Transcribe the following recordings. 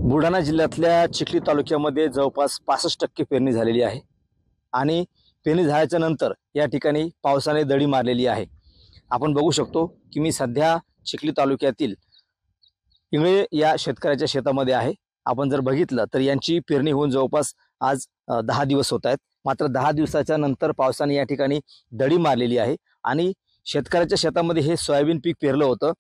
बुलढाणा जिल्ह्यातल्या चिखली तालुक्यामध्ये जवळपास 65% पेरणी झालेली आहे आणि पेरणी झाल्याच्या नंतर या ठिकाणी पावसाने दडी मारलेली आहे। आपण बघू शकतो की मी सध्या चिखली तालुक्यातील इंगळे या शेतकऱ्याच्या शेतामध्ये आहे। आपण जर बघितलं तर यांची पेरणी होऊन जवळपास आज 10 दिवस होत आहेत। मात्र 10 दिवसाच्या नंतर पावसाने या ठिकाणी दडी मारलेली आहे आणि शेतकऱ्याच्या शेतामध्ये हे सोयाबीन पीक पेरलं होतं।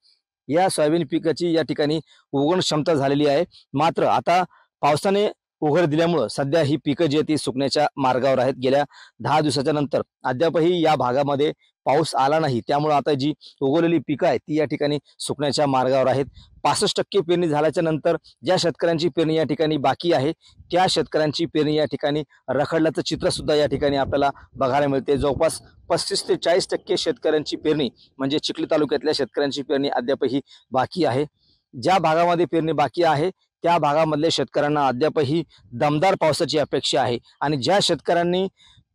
या सोयाबीन पिकाची या ठिकाणी उगवण क्षमता झालेली आहे। मात्र आता पावसाने उघड दिल्यामुळे सध्या ही पिकं जी ती सुकण्याच्या मार्गावर आहेत। गेल्या 10 दिवसाच्या नंतर अद्यापही या भागामध्ये पाऊस आला नाही, त्यामुळे आता जी उगवलेली पिकं आहेत ती या ठिकाणी सुकण्याच्या मार्गावर आहेत। 65% पेरणी झाल्याच्या नंतर ज्या शेतकऱ्यांची पेरणी या ठिकाणी बाकी आहे त्या शेतकऱ्यांची पेरणी या ठिकाणी रखडल्याचं चित्र सुद्धा या ठिकाणी आपल्याला बघायला मिळते। जवळपास 35 ते 40% शेतकऱ्यांची पेरणी म्हणजे चिखली तालुक्यातल्या शेतकऱ्यांची पेरणी अद्यापही बाकी आहे। ज्या भागामध्ये पेरणी बाकी आहे त्या भागामधल्या शेतकऱ्यांना अद्यापही दमदार पावसाची अपेक्षा आहे आणि ज्या शेतकऱ्यांनी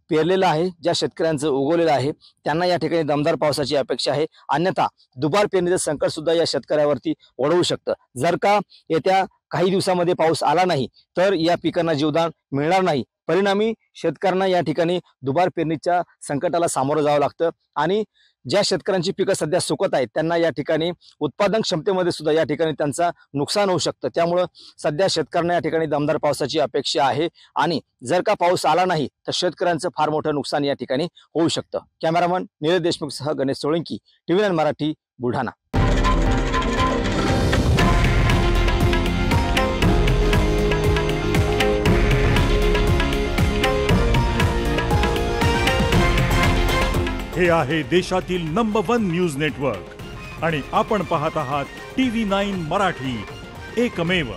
पेरलेलं आहे, ज्या शेतकऱ्यांचं उगवलेलं आहे त्यांना या ठिकाणी दमदार पावसाची अपेक्षा आहे। अन्यथा दुबार पेरणीचं संकट सुद्धा या शेतकऱ्यावरती ओढवू शकतं। जर का येत्या काही दिवसामध्ये पाऊस आला नाही तर या पिकांना जीवदान मिळणार नाही। परिणामी शेतकऱ्यांना या ठिकाणी दुबार पेरणीच्या संकटाला सामोरं जावं लागतं आणि ज्या शेतकऱ्यांची पिकं सध्या सुकत आहेत त्यांना या ठिकाणी उत्पादन क्षमतेमध्ये सुद्धा या ठिकाणी त्यांचा नुकसान होऊ शकतं। त्यामुळे सध्या शेतकऱ्यांना या ठिकाणी दमदार पावसाची अपेक्षा आहे आणि जर का पाऊस आला नाही तर शेतकऱ्यांचं फार मोठं नुकसान या ठिकाणी होऊ शकतं। कॅमेरामन नीरज देशमुखसह गणेश सोळंकी, TV9 मराठी, बुलढाणा। हे आहे देशातील नंबर 1 न्यूज नेटवर्क आणि आपण पाहत आहात TV9 मराठी, एकमेव।